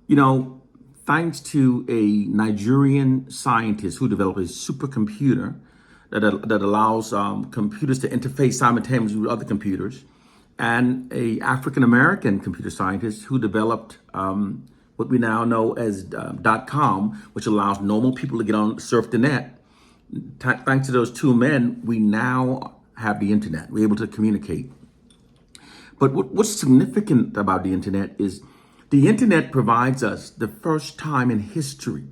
You know, thanks to a Nigerian scientist who developed a supercomputer that allows computers to interface simultaneously with other computers, and a African American computer scientist who developed what we now know as .com, which allows normal people to get on surf the net. Thanks to those two men, we now have the internet. We're able to communicate. But what's significant about the internet provides us the first time in history,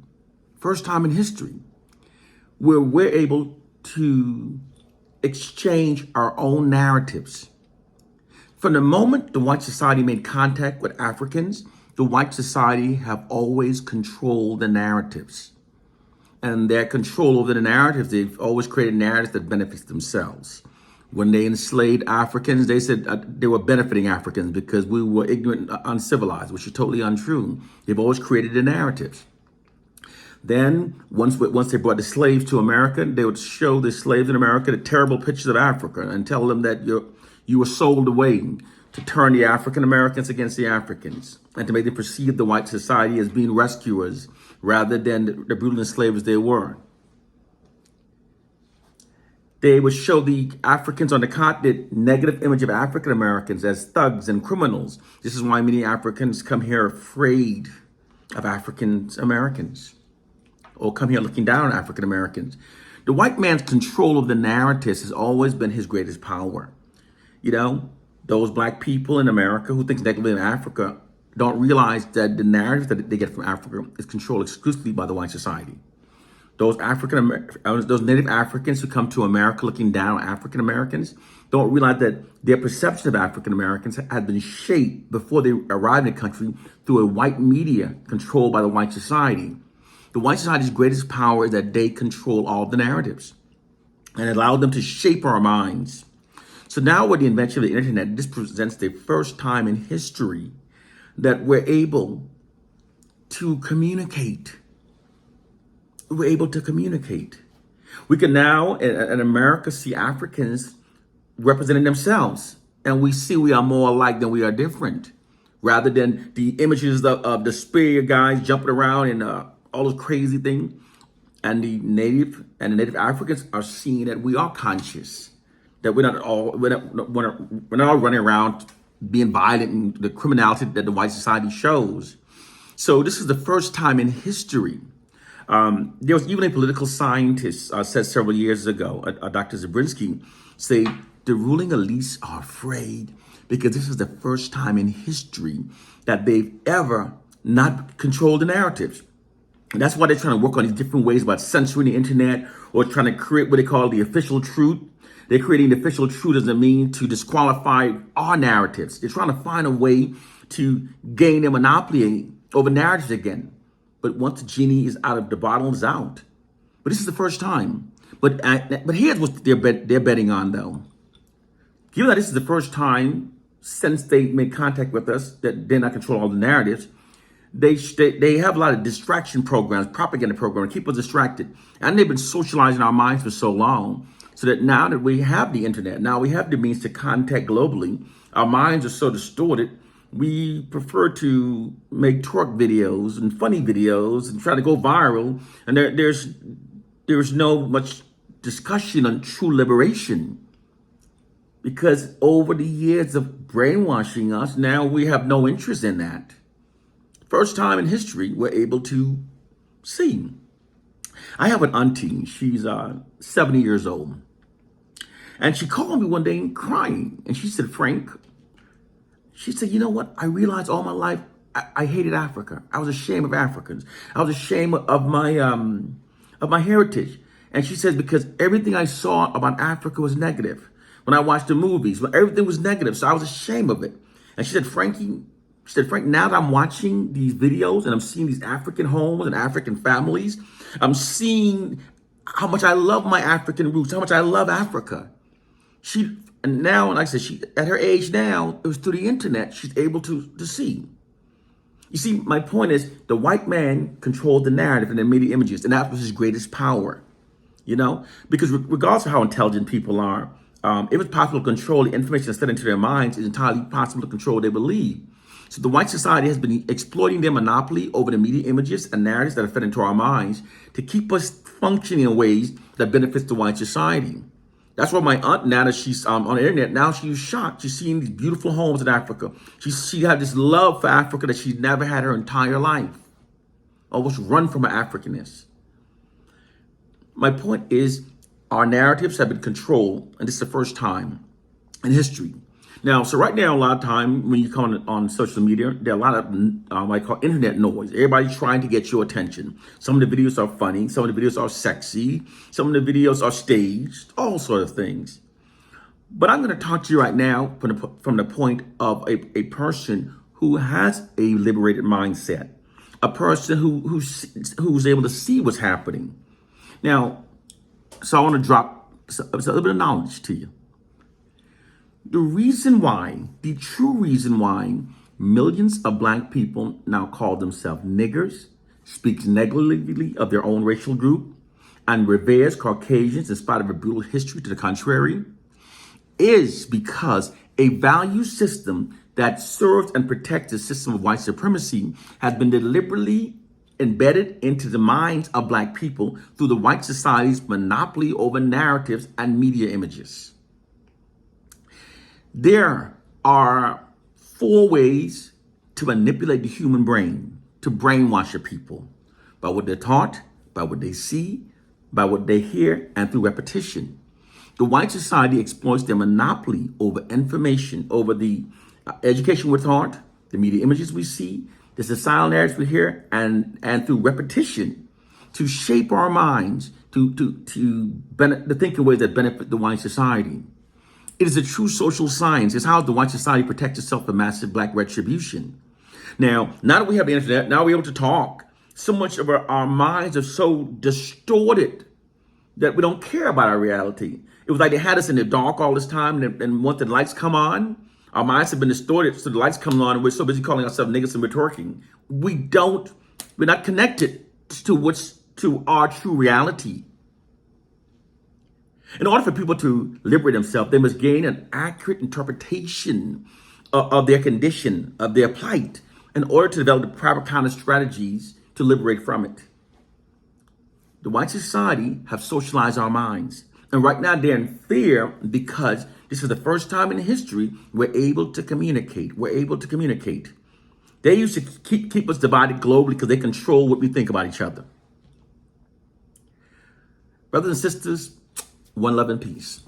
where we're able to exchange our own narratives. From the moment the white society made contact with Africans, the white society have always controlled the narratives. And their control over the narratives, they've always created narratives that benefits themselves. When they enslaved Africans, they said they were benefiting Africans because we were ignorant, uncivilized, which is totally untrue. They've always created a narrative. Then, once they brought the slaves to America, they would show the slaves in America the terrible pictures of Africa and tell them that you were sold away to turn the African Americans against the Africans and to make them perceive the white society as being rescuers rather than the brutal enslavers they were. They would show the Africans on the continent negative image of African Americans as thugs and criminals. This is why many Africans come here afraid of African Americans or come here looking down on African Americans. The white man's control of the narratives has always been his greatest power. You know, those black people in America who think negatively of Africa don't realize that the narrative that they get from Africa is controlled exclusively by the white society. Those Native Africans who come to America looking down on African Americans don't realize that their perception of African Americans had been shaped before they arrived in the country through a white media controlled by the white society. The white society's greatest power is that they control all the narratives and allow them to shape our minds. So now with the invention of the internet, this presents the first time in history that we're able to communicate. We're able to communicate. We can now, in America, see Africans representing themselves. And we see we are more alike than we are different. Rather than the images of the spear guys jumping around and all those crazy things. And the native Africans are seeing that we are conscious. That we're not all running around being violent and the criminality that the white society shows. So this is the first time in history. There was even a political scientist said several years ago, Dr. Zabriskie, say the ruling elites are afraid because this is the first time in history that they've ever not controlled the narratives. And that's why they're trying to work on these different ways about censoring the internet or trying to create what they call the official truth. They're creating the official truth as a means to disqualify our narratives. They're trying to find a way to gain a monopoly over narratives again. But once the genie is out of the bottle, it's out. But this is the first time. But here's what they're betting on, though. Given that this is the first time since they made contact with us that they're not controlling all the narratives, they have a lot of distraction programs, propaganda programs, keep us distracted. And they've been socializing our minds for so long, so that now that we have the internet, now we have the means to contact globally, our minds are so distorted. We prefer to make twerk videos and funny videos and try to go viral. And there's no much discussion on true liberation. Because over the years of brainwashing us, now we have no interest in that. First time in history, we're able to see. I have an auntie, she's 70 years old. And she called me one day crying. And she said, Frank, she said, you know what? I realized all my life I hated Africa. I was ashamed of Africans. I was ashamed of my heritage. And she says, because everything I saw about Africa was negative. When I watched the movies, everything was negative. So I was ashamed of it. And she said, Frank, now that I'm watching these videos and I'm seeing these African homes and African families, I'm seeing how much I love my African roots, how much I love Africa. And now, like I said, at her age now, it was through the internet, she's able to see. You see, my point is the white man controlled the narrative and the media images, and that was his greatest power, you know? Because regardless of how intelligent people are, if it's possible to control the information that's fed into their minds, it's entirely possible to control what they believe. So the white society has been exploiting their monopoly over the media images and narratives that are fed into our minds to keep us functioning in ways that benefits the white society. That's why my aunt Nana, she's on the internet now. She's shocked. She's seeing these beautiful homes in Africa. She had this love for Africa that she's never had her entire life. Almost run from her Africanness. My point is, our narratives have been controlled, and this is the first time in history. Now, so right now, a lot of time when you come on social media, there are a lot of what I call internet noise. Everybody's trying to get your attention. Some of the videos are funny. Some of the videos are sexy. Some of the videos are staged. All sorts of things. But I'm going to talk to you right now from the point of a person who has a liberated mindset, a person who's able to see what's happening. Now, so I want to drop a little bit of knowledge to you. The true reason why millions of black people now call themselves niggers, speaks negatively of their own racial group, and reveres Caucasians in spite of a brutal history to the contrary, is because a value system that serves and protects the system of white supremacy has been deliberately embedded into the minds of black people through the white society's monopoly over narratives and media images. There are 4 ways to manipulate the human brain, to brainwash a people: by what they're taught, by what they see, by what they hear, and through repetition. The white society exploits their monopoly over information, over the education we're taught, the media images we see, the societal narratives we hear, and through repetition to shape our minds to think in ways that benefit the white society. It is a true social science. It's how the white society protects itself from massive black retribution. Now that we have the internet, now we're able to talk. So much of our minds are so distorted that we don't care about our reality. It was like they had us in the dark all this time, and once the lights come on, our minds have been distorted. So the lights come on, and we're so busy calling ourselves niggas and we're twerking. We're not connected to our true reality. In order for people to liberate themselves, they must gain an accurate interpretation of their condition, of their plight, in order to develop the proper kind of strategies to liberate from it. The white society have socialized our minds. And right now they're in fear because this is the first time in history we're able to communicate. They used to keep us divided globally because they control what we think about each other. Brothers and sisters, one love and peace.